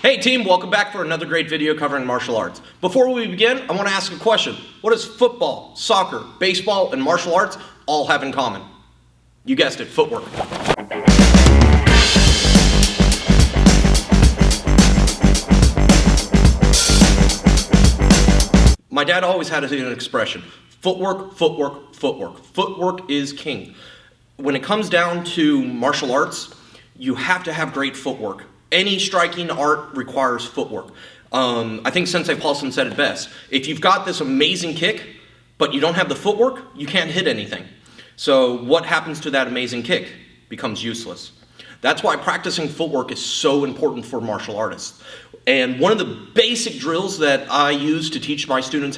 Hey team, welcome back for another great video covering martial arts. Before we begin, I want to ask a question. What does football, soccer, baseball, and martial arts all have in common? You guessed it, footwork. My dad always had an expression, footwork, footwork, footwork. Footwork is king. When it comes down to martial arts, you have to have great footwork. Any striking art requires footwork. I think Sensei Paulson said it best. If you've got this amazing kick, but you don't have the footwork, you can't hit anything. So what happens to that amazing kick? Becomes useless. That's why practicing footwork is so important for martial artists. And one of the basic drills that I use to teach my students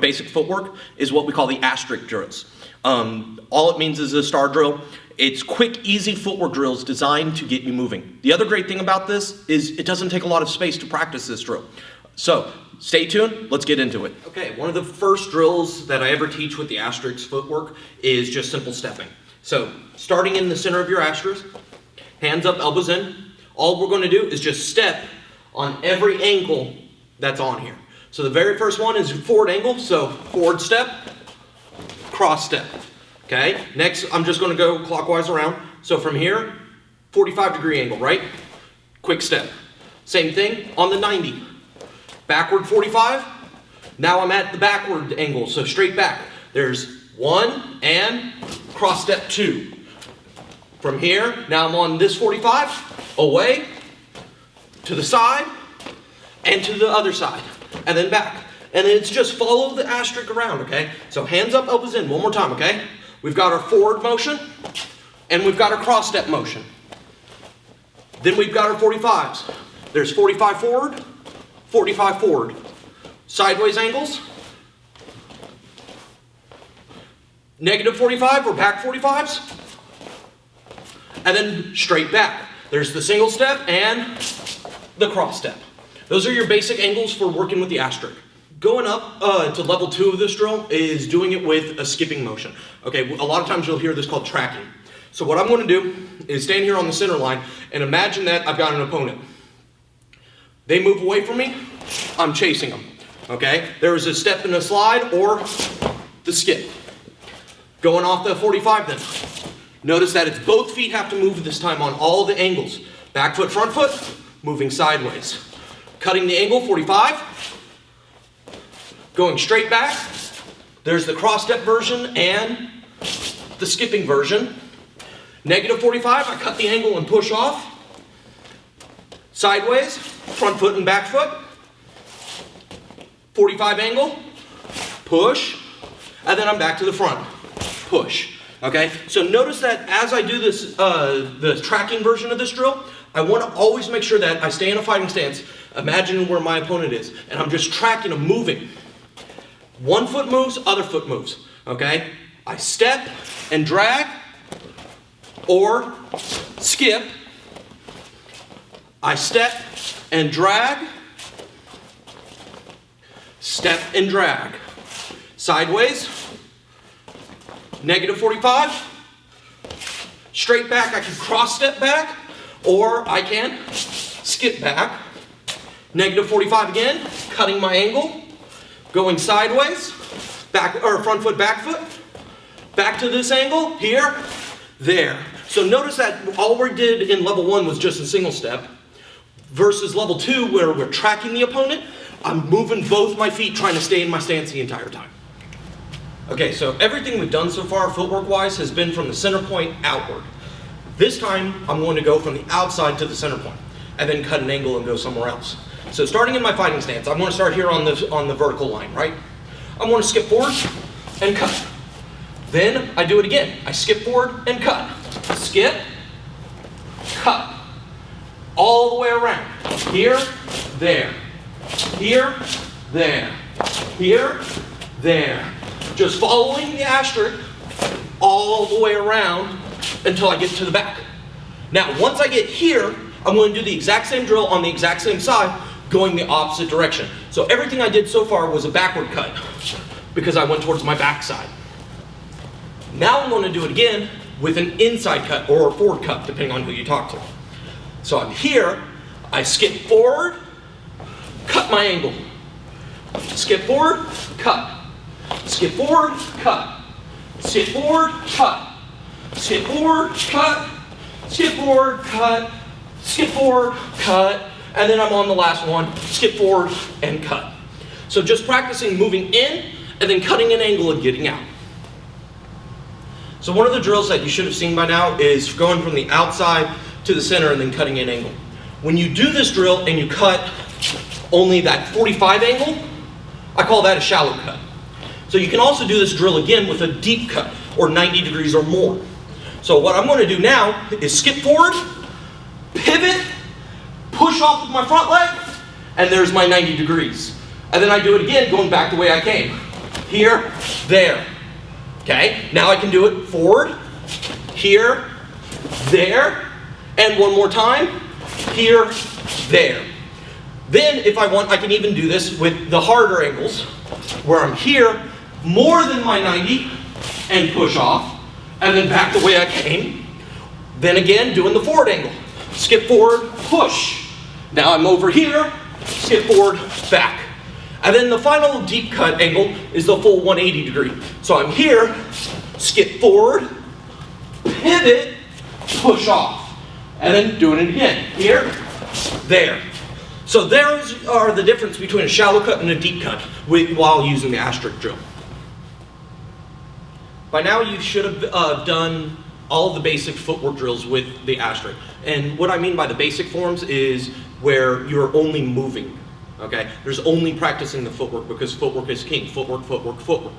basic footwork is what we call the Asterisk drills. All it means is a star drill. It's quick, easy footwork drills designed to get you moving. The other great thing about this is it doesn't take a lot of space to practice this drill. So stay tuned, let's get into it. Okay, one of the first drills that I ever teach with the Asterisk footwork is just simple stepping. So starting in the center of your asterisk, hands up, elbows in. All we're going to do is just step on every ankle that's on here. So the very first one is forward angle, so forward step, cross step. Okay, next I'm just going to go clockwise around. So from here, 45-degree angle, right? Quick step. Same thing on the 90. Backward 45. Now I'm at the backward angle, so straight back. There's 1 and cross step 2. From here, now I'm on this 45, away, to the side, and to the other side, and then back. And then it's just follow the asterisk around, okay? So hands up, elbows in, one more time, okay? We've got our forward motion, and we've got our cross step motion. Then we've got our 45s. There's 45 forward, 45 forward. Sideways angles, negative 45 or back 45s, and then straight back. There's the single step and the cross step. Those are your basic angles for working with the asterisk. Going up to level 2 of this drill is doing it with a skipping motion. Okay, a lot of times you'll hear this called tracking. So what I'm going to do is stand here on the center line and imagine that I've got an opponent. They move away from me, I'm chasing them. Okay, there is a step and a slide or the skip. Going off the 45 then. Notice that it's both feet have to move this time on all the angles. Back foot, front foot, moving sideways. Cutting the angle, 45. Going straight back. There's the cross step version and the skipping version. Negative 45, I cut the angle and push off. Sideways, front foot and back foot. 45 angle, push, and then I'm back to the front, push. Okay, so notice that as I do this, the tracking version of this drill, I want to always make sure that I stay in a fighting stance, imagining where my opponent is, and I'm just tracking them, moving. One foot moves, other foot moves, okay? I step and drag, or skip. I step and drag, step and drag. Sideways, negative 45. Straight back, I can cross step back, or I can skip back. Negative 45 again, cutting my angle. Going sideways, back or front foot, back foot, back to this angle, here, there. So notice that all we did in level 1 was just a single step, versus level 2 where we're tracking the opponent. I'm moving both my feet, trying to stay in my stance the entire time. Okay, so everything we've done so far, footwork-wise, has been from the center point outward. This time, I'm going to go from the outside to the center point, and then cut an angle and go somewhere else. So starting in my fighting stance, I'm going to start here on the vertical line, right? I'm going to skip forward and cut. Then I do it again. I skip forward and cut. Skip, cut. All the way around. Here, there. Here, there. Here, there. Just following the asterisk all the way around until I get to the back. Now, once I get here, I'm going to do the exact same drill on the exact same side, going the opposite direction. So everything I did so far was a backward cut because I went towards my back side. Now I'm going to do it again with an inside cut or a forward cut, depending on who you talk to. So I'm here, I skip forward, cut my angle. Skip forward, cut. Skip forward, cut. Skip forward, cut. Skip forward, cut. Skip forward, cut. Skip forward, cut. And then I'm on the last one. Skip forward and cut. So just practicing moving in and then cutting an angle and getting out. So one of the drills that you should have seen by now is going from the outside to the center and then cutting an angle. When you do this drill and you cut only that 45 angle, I call that a shallow cut. So you can also do this drill again with a deep cut or 90 degrees or more. So what I'm going to do now is skip forward, pivot, push off with my front leg, and there's my 90 degrees. And then I do it again going back the way I came. Here, there. Okay, now I can do it forward, here, there, and one more time, here, there. Then if I want, I can even do this with the harder angles, where I'm here more than my 90 and push off, and then back the way I came. Then again, doing the forward angle. Skip forward, push. Now I'm over here, skip forward, back. And then the final deep cut angle is the full 180 degree. So I'm here, skip forward, pivot, push off. And then doing it again. Here, there. So those are the difference between a shallow cut and a deep cut while using the asterisk drill. By now you should have done all of the basic footwork drills with the asterisk. And what I mean by the basic forms is where you're only moving. Okay? There's only practicing the footwork because footwork is king. Footwork, footwork, footwork.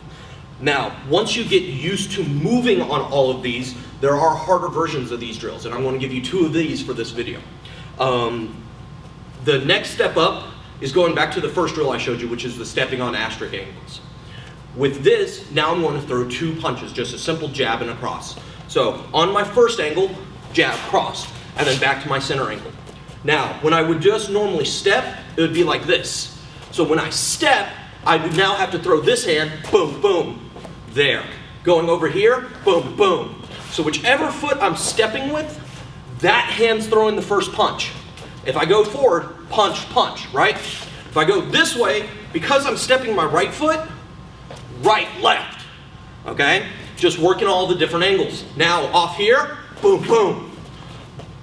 Now, once you get used to moving on all of these, there are harder versions of these drills, and I'm going to give you 2 of these for this video. The next step up is going back to the first drill I showed you, which is the stepping on asterisk angles. With this, now I'm going to throw 2 punches, just a simple jab and a cross. So, on my first angle, jab, cross, and then back to my center angle. Now, when I would just normally step, it would be like this. So when I step, I would now have to throw this hand, boom, boom, there. Going over here, boom, boom. So whichever foot I'm stepping with, that hand's throwing the first punch. If I go forward, punch, punch, right? If I go this way, because I'm stepping my right foot, right, left, okay? Just working all the different angles. Now off here, boom, boom.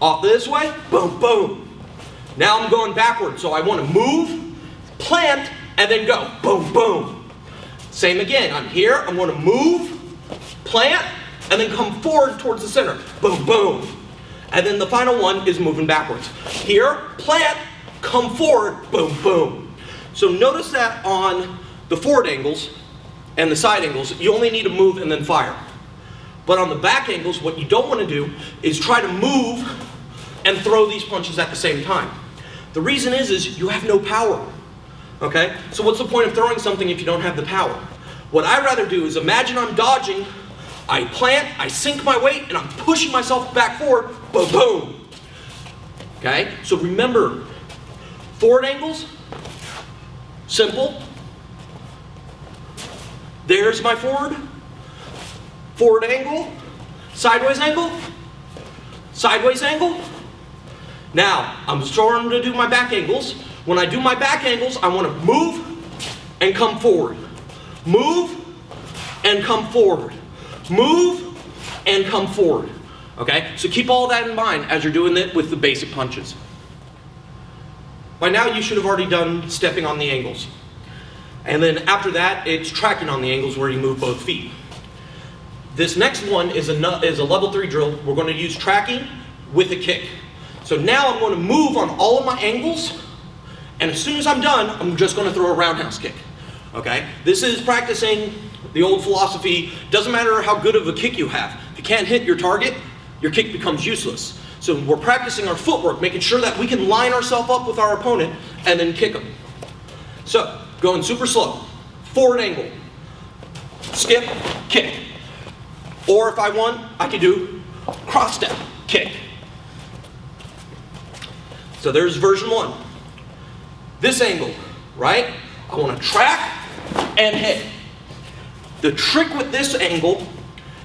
Off this way, boom, boom. Now I'm going backward, so I want to move, plant, and then go. Boom, boom. Same again. I'm here. I'm going to move, plant, and then come forward towards the center. Boom, boom. And then the final one is moving backwards. Here, plant, come forward, boom, boom. So notice that on the forward angles and the side angles, you only need to move and then fire. But on the back angles, what you don't want to do is try to move and throw these punches at the same time. The reason is you have no power. Okay? So what's the point of throwing something if you don't have the power? What I'd rather do is imagine I'm dodging, I plant, I sink my weight, and I'm pushing myself back forward, boom, boom. Okay? So remember, forward angles, simple. There's my forward. Forward angle, sideways angle, sideways angle. Now, I'm starting to do my back angles. When I do my back angles, I want to move and come forward. Move and come forward. Move and come forward. Okay? So keep all that in mind as you're doing it with the basic punches. By now, you should have already done stepping on the angles. And then after that, it's tracking on the angles where you move both feet. This next one is a level 3 drill. We're going to use tracking with a kick. So now I'm going to move on all of my angles, and as soon as I'm done, I'm just going to throw a roundhouse kick. Okay? This is practicing the old philosophy, doesn't matter how good of a kick you have. If you can't hit your target, your kick becomes useless. So we're practicing our footwork, making sure that we can line ourselves up with our opponent and then kick them. So, going super slow. Forward angle. Skip, kick. Or if I want, I can do cross step, kick. So there's version 1. This angle, right? I want to track and hit. The trick with this angle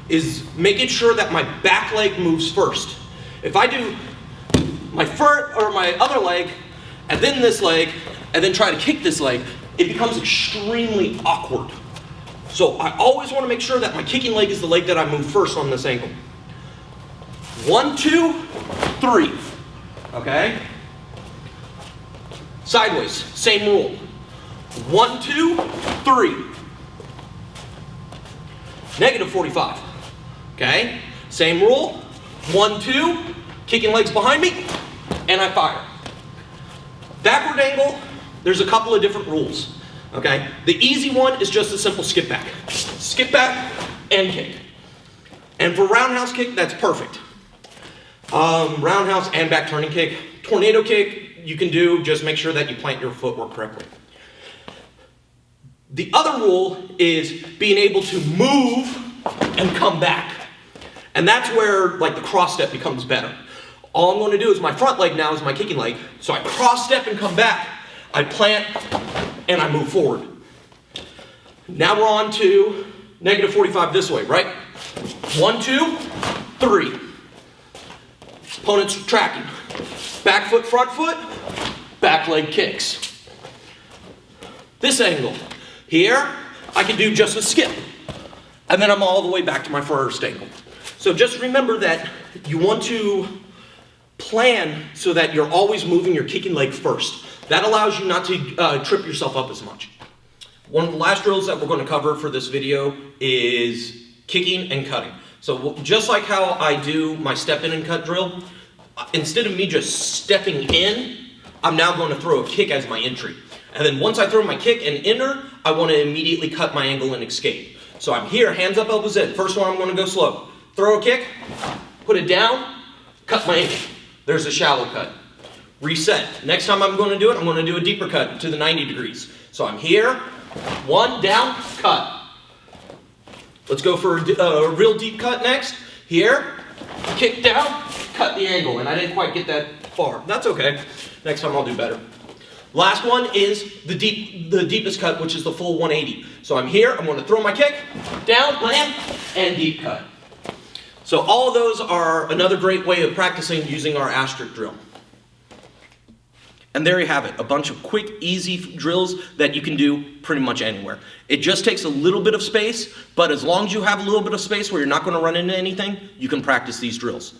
is making sure that my back leg moves first. If I do my other leg, and then this leg, and then try to kick this leg, it becomes extremely awkward. So I always want to make sure that my kicking leg is the leg that I move first on this angle. 1, 2, 3. Okay? Sideways, same rule. 1, 2, 3. Negative 45. Okay? Same rule. 1, 2, kicking legs behind me, and I fire. Backward angle, there's a couple of different rules. Okay? The easy one is just a simple skip back. Skip back and kick. And for roundhouse kick, that's perfect. Roundhouse and back turning kick. Tornado kick, you can do, just make sure that you plant your footwork correctly. The other rule is being able to move and come back. And that's where like the cross step becomes better. All I'm going to do is my front leg now is my kicking leg. So I cross step and come back. I plant and I move forward. Now we're on to negative 45 this way, right? 1, 2, 3. Opponent's tracking. Back foot, front foot, back leg kicks. This angle. Here, I can do just a skip. And then I'm all the way back to my first angle. So just remember that you want to plan so that you're always moving your kicking leg first. That allows you not to trip yourself up as much. One of the last drills that we're going to cover for this video is kicking and cutting. So just like how I do my step in and cut drill, instead of me just stepping in, I'm now going to throw a kick as my entry. And then once I throw my kick and enter, I want to immediately cut my angle and escape. So I'm here, hands up, elbows in. First one, I'm going to go slow. Throw a kick, put it down, cut my angle. There's a shallow cut. Reset. Next time I'm going to do it, I'm going to do a deeper cut to the 90 degrees. So I'm here, one, down, cut. Let's go for a real deep cut next. Here, kick down, cut the angle. And I didn't quite get that far. That's okay. Next time I'll do better. Last one is the deepest cut, which is the full 180. So I'm here, I'm going to throw my kick, down, land, and deep cut. So all of those are another great way of practicing using our asterisk drill. And there you have it, a bunch of quick, easy drills that you can do pretty much anywhere. It just takes a little bit of space, but as long as you have a little bit of space where you're not going to run into anything, you can practice these drills.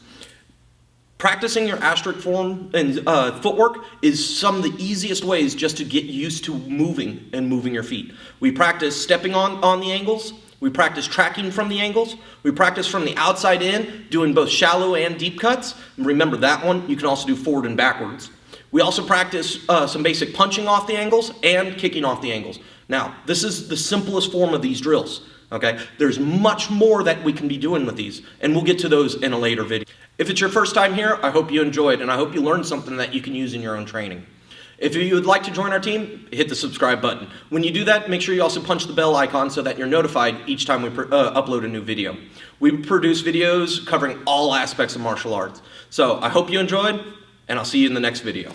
Practicing your asterisk form and footwork is some of the easiest ways just to get used to moving and moving your feet. We practice stepping on the angles. We practice tracking from the angles. We practice from the outside in, doing both shallow and deep cuts. And remember that one, you can also do forward and backwards. We also practice some basic punching off the angles and kicking off the angles. Now, this is the simplest form of these drills. Okay? There's much more that we can be doing with these, and we'll get to those in a later video. If it's your first time here, I hope you enjoyed, and I hope you learned something that you can use in your own training. If you would like to join our team, hit the subscribe button. When you do that, make sure you also punch the bell icon so that you're notified each time we upload a new video. We produce videos covering all aspects of martial arts. So I hope you enjoyed, and I'll see you in the next video.